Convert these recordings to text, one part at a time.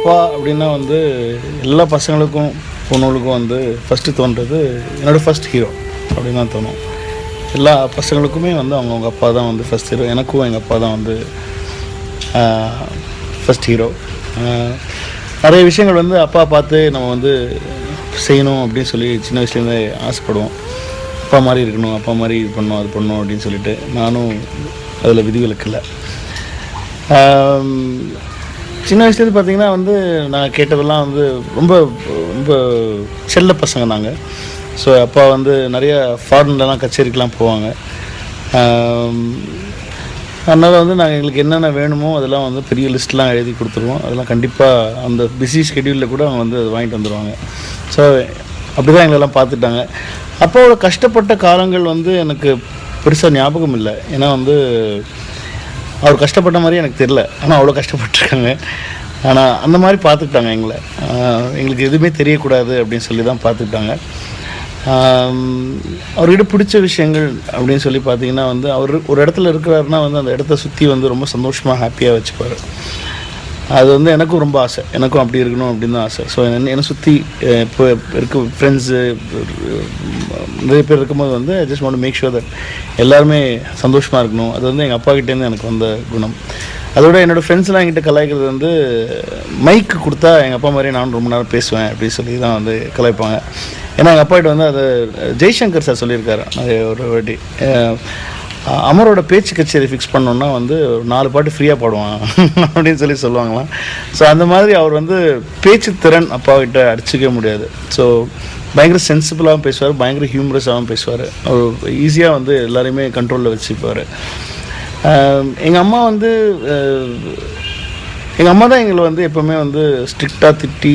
அப்பா அப்படின்னா வந்து எல்லா பசங்களுக்கும் பொண்ணுகளுக்கும் வந்து ஃபஸ்ட்டு தோன்றது என்னோடய ஃபஸ்ட் ஹீரோ அப்படின்னு தான் தோணும். எல்லா பசங்களுக்குமே வந்து அவங்கவுங்க அப்பா தான் வந்து ஃபஸ்ட் ஹீரோ. எனக்கும் எங்கள் அப்பா தான் வந்து ஃபஸ்ட் ஹீரோ. நிறைய விஷயங்கள் வந்து அப்பா பார்த்து நம்ம வந்து செய்யணும் அப்படின்னு சொல்லி சின்ன வயசுலேருந்தே ஆசைப்படுவோம். அப்பா மாதிரி இருக்கணும், அப்பா மாதிரி இது பண்ணணும், அது பண்ணணும் அப்படின்னு சொல்லிட்டு நானும் அதில் விதிவிலக்கில்லை. சின்ன வயசுலேருந்து பார்த்திங்கன்னா வந்து நான் கேட்டதெல்லாம் வந்து ரொம்ப ரொம்ப செல்ல பசங்க நாங்கள். ஸோ அப்பா வந்து நிறைய ஃபாரின்லலாம் கச்சேரிக்கெலாம் போவாங்க. அதனால் வந்து நாங்கள் எங்களுக்கு என்னென்ன வேணுமோ அதெல்லாம் வந்து பெரிய லிஸ்ட்லாம் எழுதி கொடுத்துருவோம். அதெல்லாம் கண்டிப்பாக அந்த பிஸி ஸ்கெடியூலில் கூட அவங்க வந்து அதை வாங்கிட்டு வந்துடுவாங்க. ஸோ அப்படி தான் எங்களெல்லாம் பார்த்துட்டாங்க. அப்பாவோட கஷ்டப்பட்ட காலங்கள் வந்து எனக்கு பெருசாக ஞாபகம் இல்லை. ஏன்னா வந்து அவர் கஷ்டப்பட்ட மாதிரி எனக்கு தெரில. ஆனால் அவ்வளோ கஷ்டப்பட்டுருக்காங்க. ஆனால் அந்த மாதிரி பார்த்துக்கிட்டாங்க எங்களை. எங்களுக்கு எதுவுமே தெரியக்கூடாது அப்படின்னு சொல்லி தான் பார்த்துக்கிட்டாங்க. அவர்கிட்ட பிடிச்ச விஷயங்கள் அப்படின்னு சொல்லி பார்த்தீங்கன்னா வந்து அவர் ஒரு இடத்துல இருக்கிறாருன்னா வந்து அந்த இடத்த சுற்றி வந்து ரொம்ப சந்தோஷமாக ஹாப்பியாக வச்சுப்பார். அது வந்து எனக்கும் ரொம்ப ஆசை. எனக்கும் அப்படி இருக்கணும் அப்படின்னு தான் ஆசை. ஸோ என்னை சுற்றி இப்போ இருக்க ஃப்ரெண்ட்ஸு நிறைய பேர் இருக்கும்போது வந்து I just want to make sure that எல்லாருமே சந்தோஷமாக இருக்கணும். அது வந்து எங்கள் அப்பாக்கிட்டேருந்து எனக்கு வந்த குணம். அதோட என்னோடய ஃப்ரெண்ட்ஸ்லாம் என்கிட்ட கலாய்க்கிறது வந்து மைக்கு கொடுத்தா எங்கள் அப்பா மாதிரியே நானும் ரொம்ப நேரம் பேசுவேன் அப்படின்னு சொல்லி தான் வந்து கலாய்ப்பாங்க. ஏன்னா எங்கள் அப்பாக்கிட்ட வந்து அது ஜெய்சங்கர் சார் சொல்லியிருக்காரு ஒரு வாட்டி, அமரோட பேச்சு கச்சேரி ஃபிக்ஸ் பண்ணோன்னா வந்து 4 பாட்டு ஃப்ரீயாக பாடுவான் அப்படின்னு சொல்லி சொல்லுவாங்களாம். ஸோ அந்த மாதிரி அவர் வந்து பேச்சு திறன் அப்பாக்கிட்ட அடிச்சிக்க முடியாது. ஸோ பயங்கர சென்சிபிளாகவும் பேசுவார், பயங்கர ஹியூமரஸாகவும் பேசுவார். அவர் ஈஸியாக வந்து எல்லாரையுமே கண்ட்ரோலில் வச்சுப்பார். எங்கள் அம்மா வந்து எங்கள் அம்மா தான் எங்களை வந்து எப்போவுமே வந்து ஸ்ட்ரிக்டாக திட்டி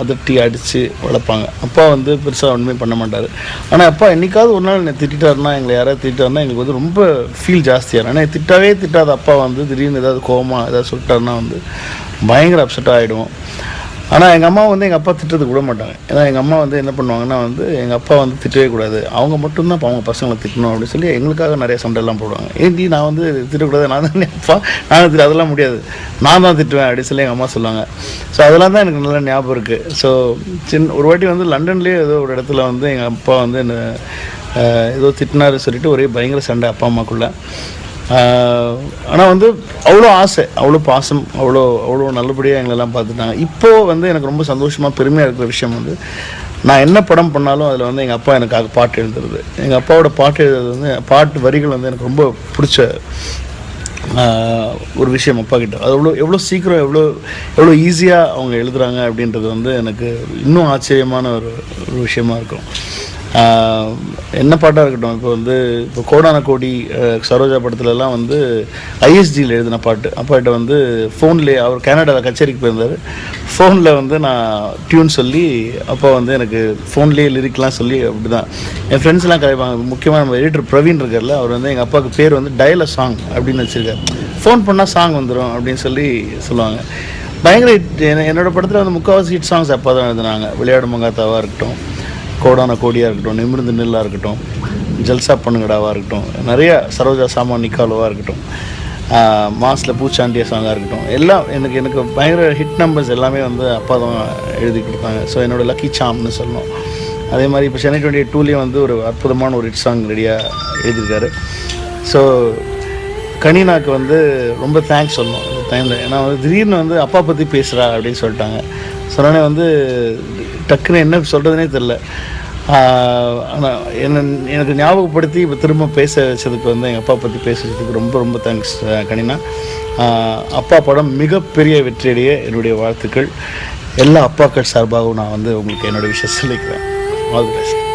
அதட்டி அடித்து வளர்ப்பாங்க. அப்பா வந்து பெருசாக ஒன்றுமே பண்ண மாட்டார். ஆனால் அப்பா என்றைக்காவது ஒரு நாள் என்னை திட்டாருன்னா, எங்களை யாராவது திட்டாருன்னா எங்களுக்கு வந்து ரொம்ப ஃபீல் ஜாஸ்தியாக. ஆனால் திட்டாவே திட்டாத அப்பா வந்து திடீர்னு ஏதாவது கோவமாக ஏதாவது சொல்லிட்டாருன்னா வந்து பயங்கர அப்செட்டாக ஆகிடுவோம். ஆனால் எங்கள் அம்மா வந்து எங்கள் அப்பா திட்டுறதுக்கு விட மாட்டாங்க. ஏன்னா எங்கள் அம்மா வந்து என்ன பண்ணுவாங்கன்னா வந்து எங்கள் அப்பா வந்து திட்டவே கூடாது, அவங்க மட்டும்தான் அவங்க பசங்களை திட்டணும் அப்படின்னு சொல்லி எங்களுக்காக நிறைய சண்டைலாம் போடுவாங்க. ஏன்டி நான் வந்து திட்டக்கூடாது, நான் தான் அப்பா, நான் அதெல்லாம் முடியாது, நான் தான் திட்டுவேன் அப்படின்னு சொல்லி எங்கள் அம்மா சொல்லுவாங்க. ஸோ அதெல்லாம் தான் எனக்கு நல்லா ஞாபகம் இருக்குது. ஸோ ஒரு வாட்டி வந்து லண்டன்லேயே ஏதோ ஒரு இடத்துல வந்து எங்கள் அப்பா வந்து என்ன ஏதோ திட்டினாரு சொல்லிட்டு ஒரே பயங்கர சண்டை அப்பா அம்மாக்குள்ளே. ஆனால் வந்து அவ்வளோ ஆசை, அவ்வளோ பாசம், அவ்வளோ நல்லபடியாக எங்களெல்லாம் பார்த்துட்டாங்க. இப்போது வந்து எனக்கு ரொம்ப சந்தோஷமாக பெருமையாக இருக்கிற விஷயம் வந்து நான் என்ன படம் பண்ணாலும் அதில் வந்து எங்கள் அப்பா எனக்காக பாட்டு எழுதுறது. எங்கள் அப்பாவோட பாட்டு எழுதுறது வந்து பாட்டு வரிகள் வந்து எனக்கு ரொம்ப பிடிச்ச ஒரு விஷயம் அப்பா கிட்ட. அது எவ்வளோ சீக்கிரம் எவ்வளோ ஈஸியாக அவங்க எழுதுகிறாங்க அப்படின்றது வந்து எனக்கு இன்னும் ஆச்சரியமான ஒரு விஷயமா இருக்கும். என்ன பாட்டாக இருக்கட்டும், இப்போ கோடான கோடி சரோஜா படத்துலலாம் வந்து ஐஎஸ்டியில் எழுதின பாட்டு அப்பாட்ட வந்து ஃபோன்லேயே, அவர் கனடாவில் கச்சேரிக்கு போயிருந்தார், ஃபோனில் வந்து நான் டியூன் சொல்லி அப்பா வந்து எனக்கு ஃபோன்லேயே லிரிக்லாம் சொல்லி அப்படி தான் என் ஃப்ரெண்ட்ஸ்லாம் கலைப்பாங்க. முக்கியமாக நம்ம எடிட்டர் பிரவீன் இருக்கார்ல, அவர் வந்து எங்கள் அப்பாவுக்கு பேர் வந்து டயல் சாங் அப்படின்னு வச்சுருக்காரு. ஃபோன் பண்ணால் சாங் வந்துடும் அப்படின்னு சொல்லி சொல்லுவாங்க. பயங்கர ஹிட். என்னோடய படத்தில் வந்து முக்கால்வாசி ஹிட் சாங்ஸ் அப்பா தான் எழுதுனாங்க. விளையாடு மங்காத்தாவாக இருக்கட்டும், கோடான கோடியாக இருக்கட்டும், நிமிர்ந்து நெல்லாக இருக்கட்டும், ஜல்சா பண்ணுங்கடாவாக இருக்கட்டும், நிறைய சரோஜா சாமா நிக்காலுவாக இருக்கட்டும், மாஸில் பூச்சாண்டிய சாங்காக இருக்கட்டும், எல்லாம் எனக்கு பயங்கர ஹிட் நம்பர்ஸ் எல்லாமே வந்து அப்பா தான் எழுதி கொடுத்தாங்க. ஸோ என்னோடய லக்கி சாம்னு சொல்லணும். அதே மாதிரி இப்போ சென்னை 28 வந்து ஒரு அற்புதமான ஒரு ஹிட் சாங் ரெடியாக எழுதியிருக்காரு. ஸோ கனினாக்கு வந்து ரொம்ப தேங்க்ஸ் சொல்லணும் இந்த டைமில். ஏன்னா வந்து திடீர்னு வந்து அப்பா பற்றி பேசுகிறா அப்படின்னு சொல்லிட்டாங்க. சொன்னோடனே வந்து டக்குன்னு என்ன சொல்கிறதுனே தெரில. ஆனால் எனக்கு ஞாபகப்படுத்தி இப்போ திரும்ப பேச வச்சதுக்கு வந்து எங்கள் அப்பா பற்றி பேச வச்சதுக்கு ரொம்ப ரொம்ப தேங்க்ஸ் கனினா. அப்பா படம் மிகப்பெரிய வெற்றியடைய என்னுடைய வாழ்த்துக்கள். எல்லா அப்பாக்கள் சார்பாகவும் நான் வந்து உங்களுக்கு என்னோடய விஷயம் சொல்லிக்கிறேன். All the best.